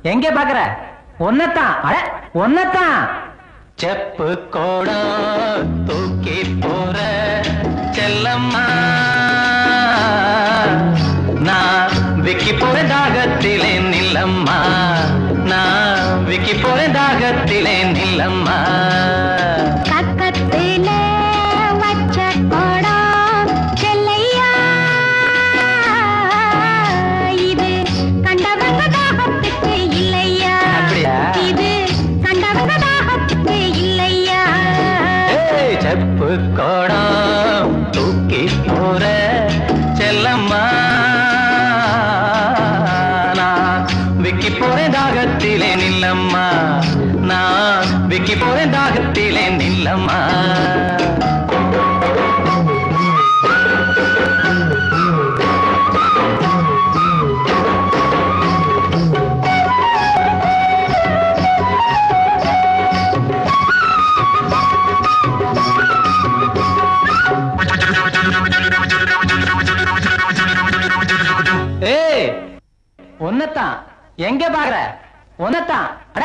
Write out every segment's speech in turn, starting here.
எங்க பாக்குற? ஒன்னத்தான். அட ஒன்னத்தான். செப்பு கோடா தூக்கி போற செல்லம்மா, நான் விக்கி போற தாகத்திலே நில்லம்மா, நான் விக்கி போற தாகத்திலே நில்லம்மா. பக்கத்திலே வச்ச கோடா செல்லையா, இது கண்டவங்க தாகத்துக்கு இல்லையா? இது கண்டவங்க தாகத்துக்கு இல்லையா? செப்பு கோடா தூக்கி போற செல்லம்மா, நான் விக்கி போறேன் தாகத்திலே நில்லம்மா, நான் விக்கி போறேன் தாகத்திலே நில்லம்மா. ஒன்னத்தான். எங்க பாக்குற? ஒன்னத்தான். அட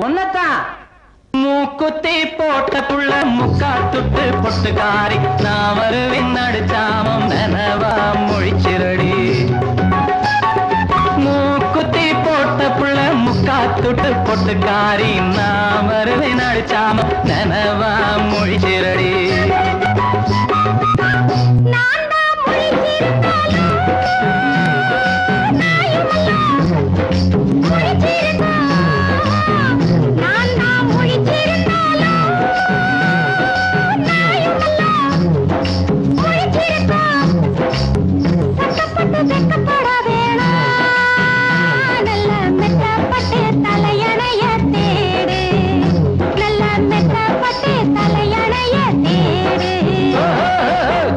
ஒன்னத்தான். மூக்குத்தி போட்ட புள்ள முக்கா துட்டு பொட்டுக்காரி, நான் வருவேன் நடுச்சாமம் நனவா மொழிச்சிரடி. மூக்குத்தி போட்ட புள்ள முக்கா துட்டு பொட்டுக்காரி, நான் வருவேன் நடுச்சாமம் நனவா மொழிச்சிரடி.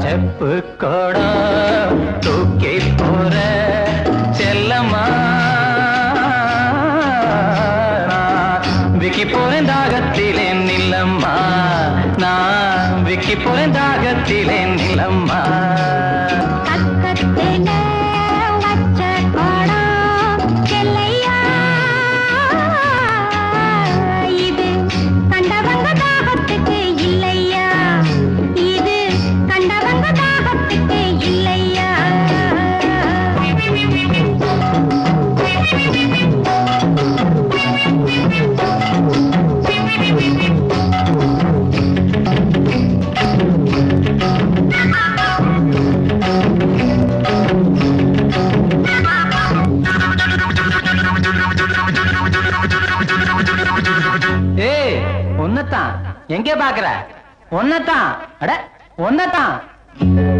செப்பு கோடா தூக்கி போற செல்லம்மா, விக்கி போறேன் தாகத்திலே நில்லம்மா, நான் விக்கி போறேன் தாகத்திலே நில்லம்மா. பக்கத்திலே வச்ச கோடா செல்லையா, இது கண்டவங்க தாகத்துக்கு இல்லையா? இது கண்டவங்க தாகத்துக்கு இல்லையா? ஏய் ஒன்னத்தான். எங்க பாக்குற? ஒன்னத்தான். அட ஒன்னத்தான்.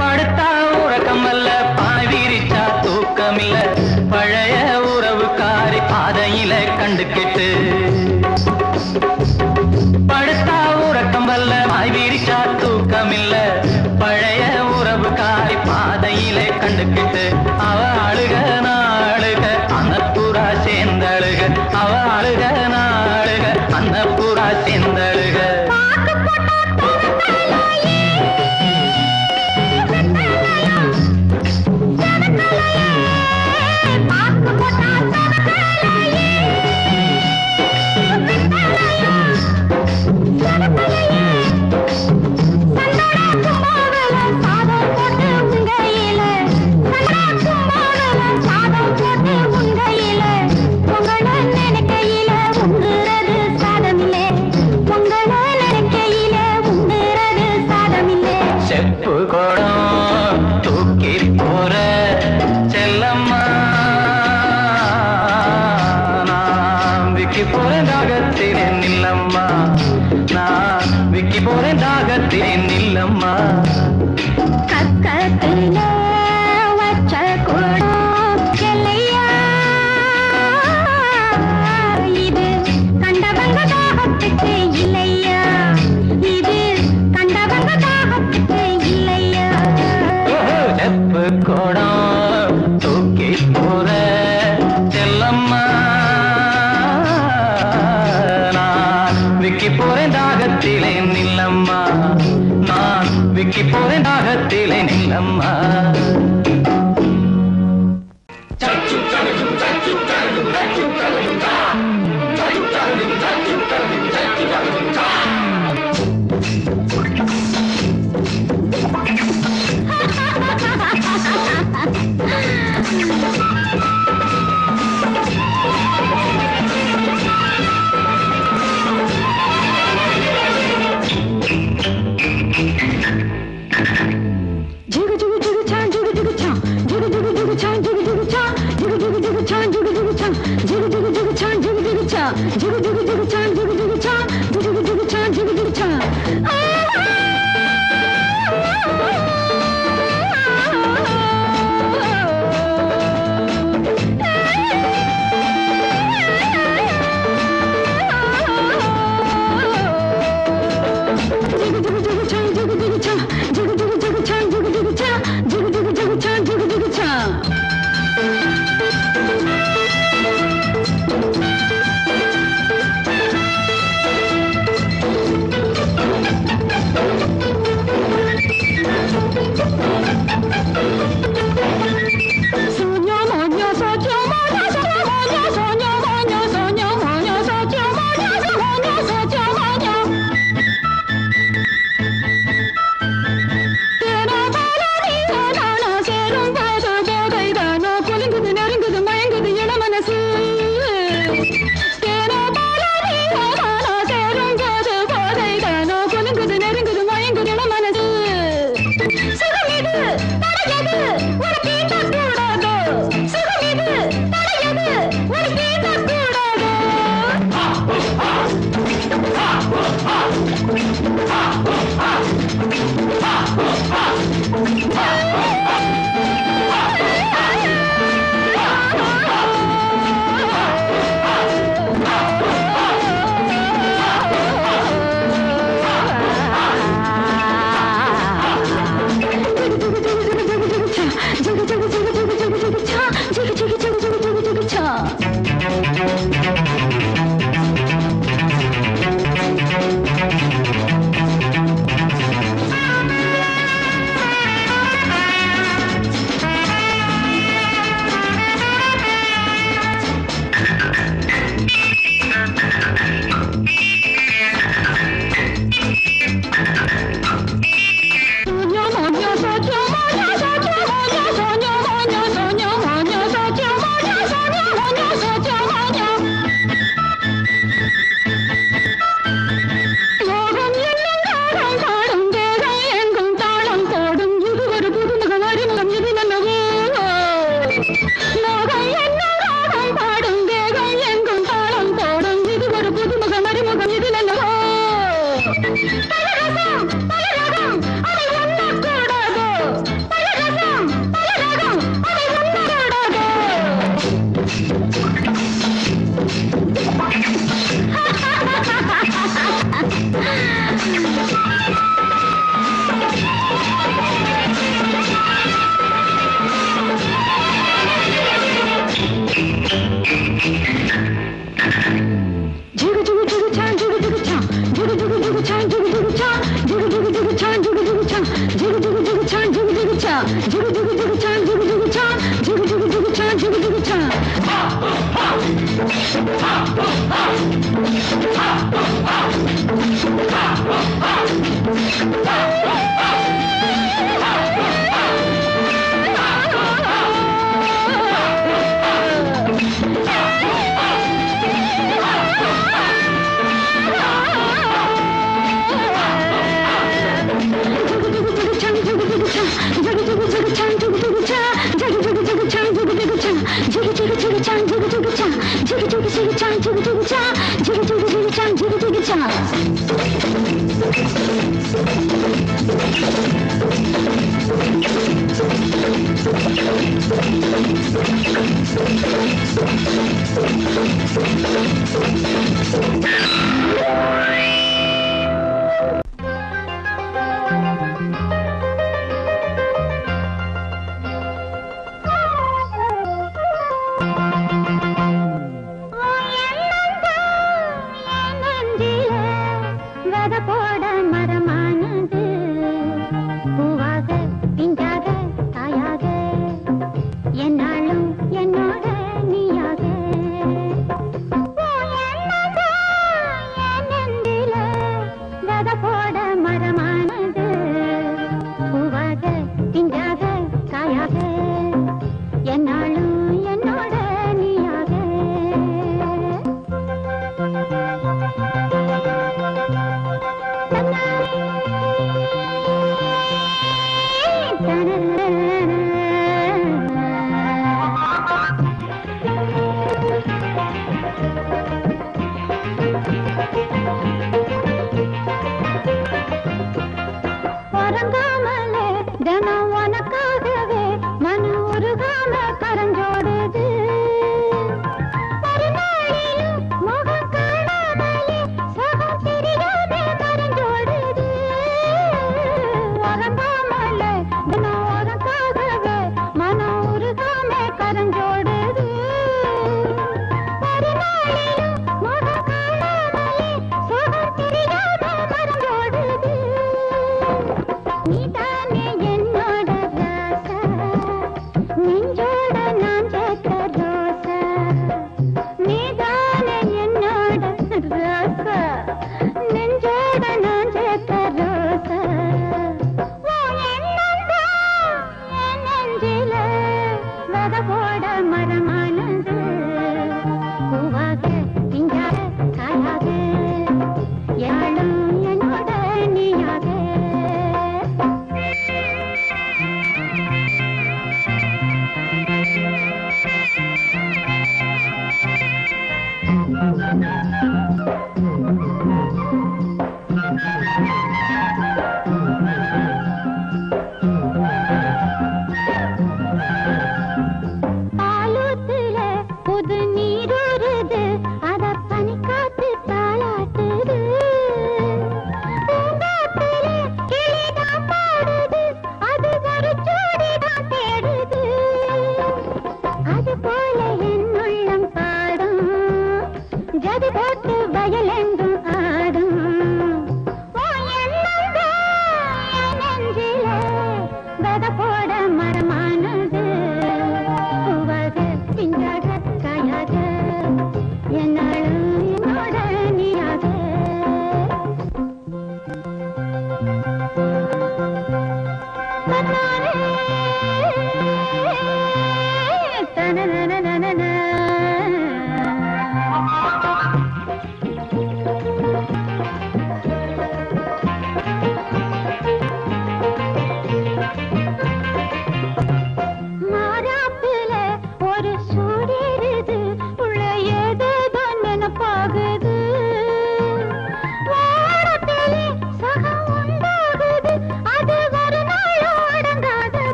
படுத்தா உறக்கம் அல்ல, பாய் விரிச்சா தூக்கம் இல்ல, பழைய உறவுக்காரி பாதையில கண்டுகிட்டு. படுத்தா உறக்கம் அல்ல, பாய் விரிச்சா தூக்கம் இல்ல, பழைய உறவுக்காரி பாதையில கண்டுகிட்டு. அவ அழுக நாளுக அன்னப்புறா சேர்ந்தழுக, அவ அழுக நாளுக அன்னப்புறா சேர்ந்தழுக. செப்பு கோடம் தூக்கி போற செல்லம்மா, நான் விக்கி போறேன் தாகத்திலே நில்லம்மா, நான் விக்கி போறேன் தாகத்திலே நில்லம்மா. பக்கத்திலே வச்ச கோடா செல்லையா, இது கண்டவங்க தாகத்துக்கு இல்லையா? இது கண்டவங்க தாகத்துக்கு இல்லையா? செப்பு கோடம் தூக்கி போற செல்லம்மா, நான் விக்கி போறேன் தாகத்திலே நில்லம்மா, நான் விக்கி போறேன் தாகத்திலே நில்லம்மா. Cha-chu-cha-chu-cha-chu-cha-chu-cha-chu-cha-chu-cha Bye.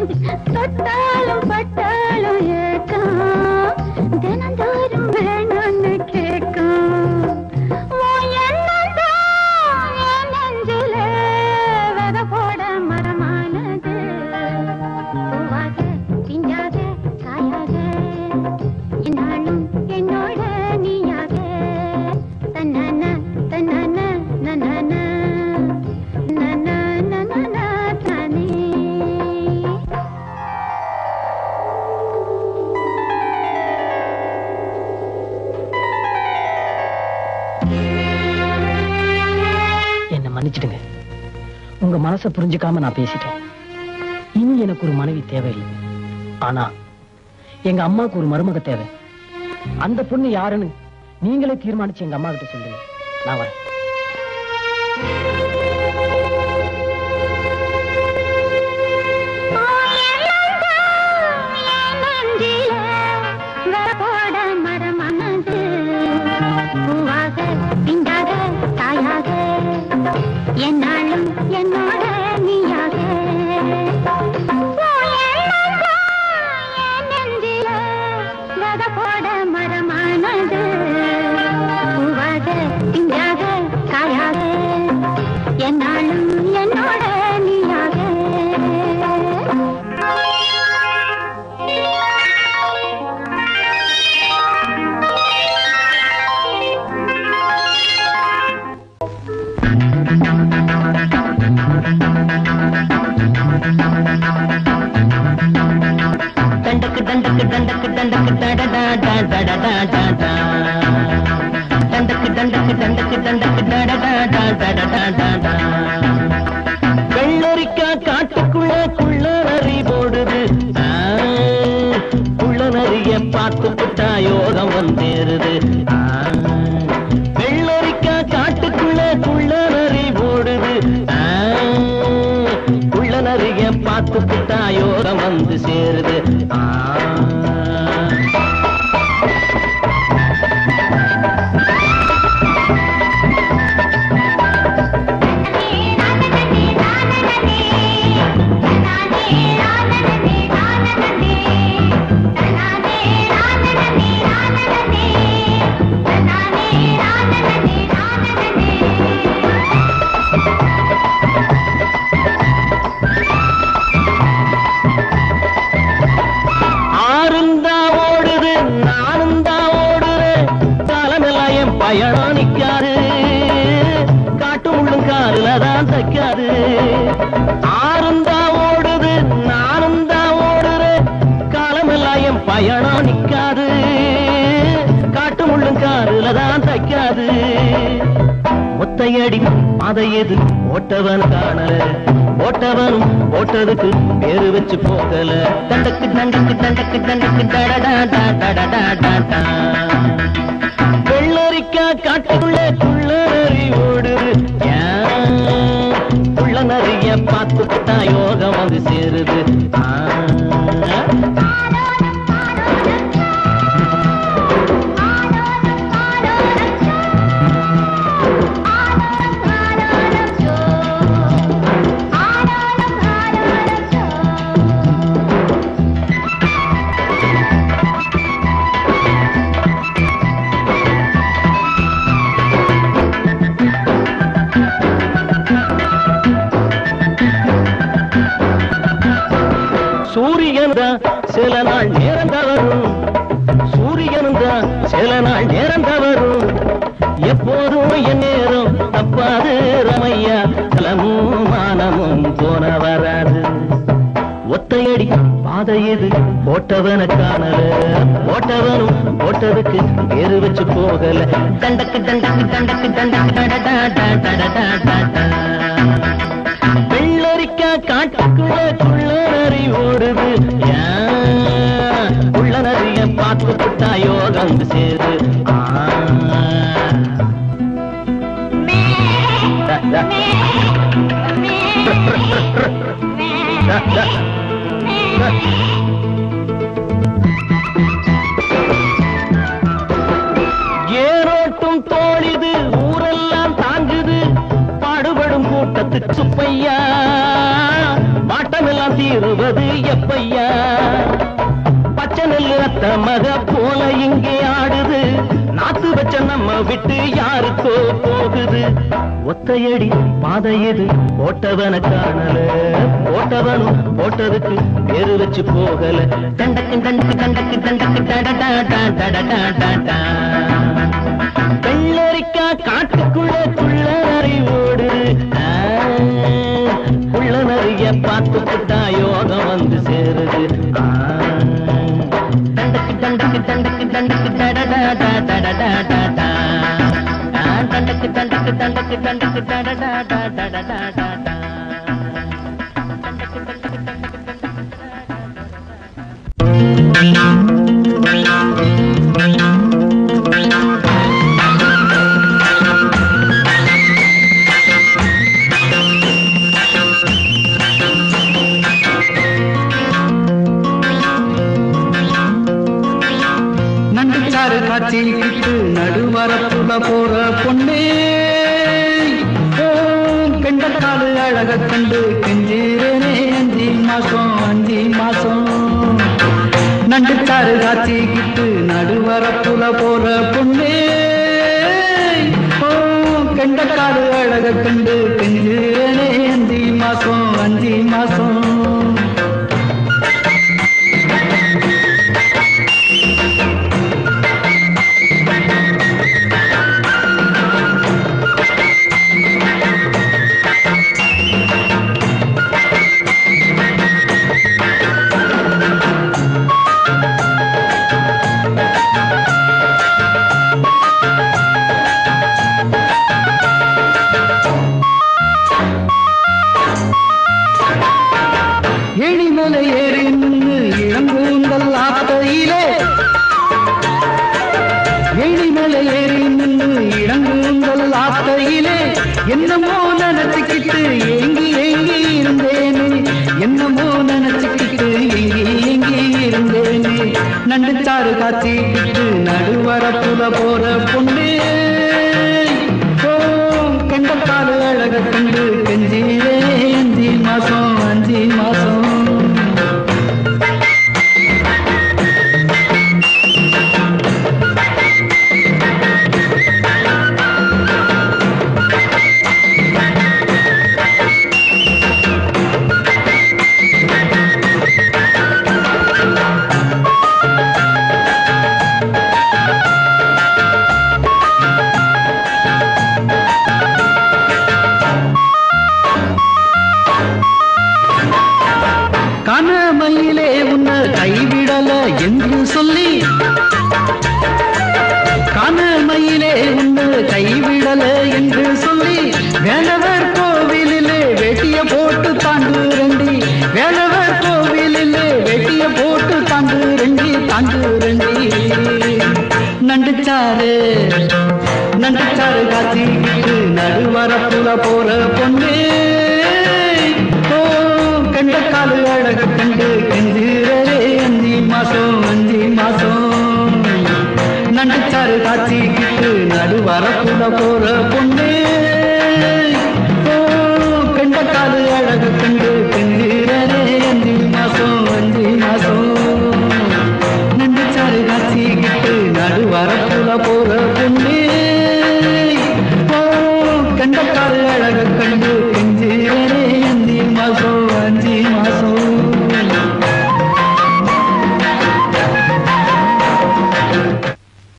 தொட்டாலும் பட்டாலும் ஏக்கம் தினந்தோறும் வேணும்னு கேட்கும் நெஞ்சில வித போட மரமானது பூவாக பிஞ்சாக காயாக என்னாலும் என்னோட நீயாக தன்னான தன்னான நன்னான என்ன மன்னிச்சிடுங்க. உங்க மனசை புரிஞ்சுக்காம நான் பேசிட்டேன். இனி எனக்கு ஒரு மனைவி தேவையில்லை. ஆனா எங்க அம்மாவுக்கு ஒரு மருமக தேவை. அந்த பொண்ணு யாருன்னு நீங்களே தீர்மானிச்சு எங்க அம்மா கிட்ட சொல்லுங்க. நான் வரேன். என்னாலும் என்னோட நீயாக நெஞ்சில வித போட மரமானது பூவாக பிஞ்சாக காயாக என்னாலும் என்னோட நீயாக தண்டக்கு தண்டக்கு தண்டக்கு தண்டக்கு தடடா டா டடடா டா டா தண்டக்கு தண்டக்கு தண்டக்கு தண்டக்கு தடடா டா டடடா டா டா வெள்ளரிக்கா காட்டுக்குள்ள குள்ள நரி போடுது குள்ள நரிய பார்த்து புட்டா யோகம் வந்தேருது வெள்ளரிக்கா காட்டுக்குள்ள குள்ள நரி போடுது குள்ள நரிய பார்த்து புட்டா யோகம் வந்து சேருது பயணம் நிக்காது காட்டு முள்ளும் காலில தான் தைக்காது ஆறுந்தா ஓடுது நானும் தான் ஓடுறேன் காலமெல்லாம் என் பயணம் நிக்காது காட்டு முள்ளும் காலில தான் தைக்காது ஒத்தையடி அதை எது ஓட்டவன் காணல ஓட்டவனும் ஓட்டதுக்கு பேரு வச்சு போகல தண்டக்கு தண்டக்கு தண்டக்கு தண்டக்கு டடடா டா டடடா டா டா வெள்ளரிக்கா காட்டுக்குள்ள குள்ள நரி ஓடுது குள்ள நரிய பார்த்து புட்டா யோகம் வந்து சேருது சூரியன் தான் சில நாள் நேரம் தவறும் சூரியன் தான் சில நாள் நேரம் தவறும் எப்போதும் என் நேரம் தப்பாது ரமையா கலமும் மானமும் போன வராது ஒத்தையடி பாதை எது ஓட்டவன காணல ஓட்டவனும் ஓட்டதுக்கு பேரு வச்சு போகல தண்டக்கு தண்டக்கு தண்டக்கு தண்டக்கு டடடா டா டடடா டா டா வெள்ளரிக்கா காட்டுக்குள்ள குள்ள நரி ஓடுது உள்ள நரிய பார்த்து புட்டா யோகம் சேரு ஏரோட்டும் தோழிது ஊரெல்லாம் தாங்குது பாடுபடும் கூட்டத்துக்கு சுப்பையா மாட்டமெல்லாம் தீருவ வருவது எப்பையா பச்சை நெல்லு அத்த மக போல இங்கே ஆடுது நாத்து வச்ச நம்ம விட்டு யாருக்கோ போகுது ஒத்தையடி பாதை எது போட்டவன காணல போட்டவனும் போட்டதுக்கு பேரு வச்சு போகல தண்டக்கு தண்டக்கு தண்டக்கு தண்டக்கு டடடா வெள்ளரிக்கா காட்டுக்குள்ள குள்ள நரி ஓடு குள்ள நரிய பார்த்துக்கிட்டா யோகம் வந்து சேருது தண்டக்கு தண்டக்கு தண்டக்கு தண்டக்கு டடடா தண்டக்கு தண்டக்கு தண்டக்கு தண்டக்கு டடடா காட்சிக்கிட்டு நடுவரப்புல போற பொண்ணே கெண்டக்காலு அழக கண்டு கெஞ்சீரனே 5 மாசம் நண்டுக்காரு காட்சிக்கிட்டு நடுவரப்புல போற பொண்ணே கெண்டக்காலு அழக கண்டு கெஞ்சீரனே 5 மாசம் எழிமலை ஏறி நின்று இளங்கூந்தல் ஆத்தையிலே எழிமலை ஏறி நின்று இளங்கூந்தல் ஆத்தையிலே என்னமோ நினைச்சுக்கிட்டு ஏங்கி ஏங்கி இருந்தேனே என்னமோ நினைச்சுக்கிட்டு ஏங்கி ஏங்கி இருந்தேனே நண்டுச்சாறு காத்திக்கிட்டு நடுவரப்புல போற பொண்ணே கண்டக்காடு அழக கண்டு கெஞ்சீரே 5 மாசம் கனமையிலே உன்னை கைவிடல என்று சொல்லி கனமையிலே உன்னை கைவிடல என்று சொல்லி வேலவர் கோவிலிலே வெட்டிய போட்டு தாண்டு ரெண்டி வேலவர் கோவிலிலே வெட்டிய போட்டு தாண்டு ரெண்டி நண்டுச்சாரு காத்திக்கிட்டு நடுவரப்புல போற பொண்ணே கண்டக்காலு அழக கண்டு கெஞ்சீரே 5 மாசம் நண்டுச்சாறு காட்சிக்கிட்டு நடுவரப்புல போற பொண்ணு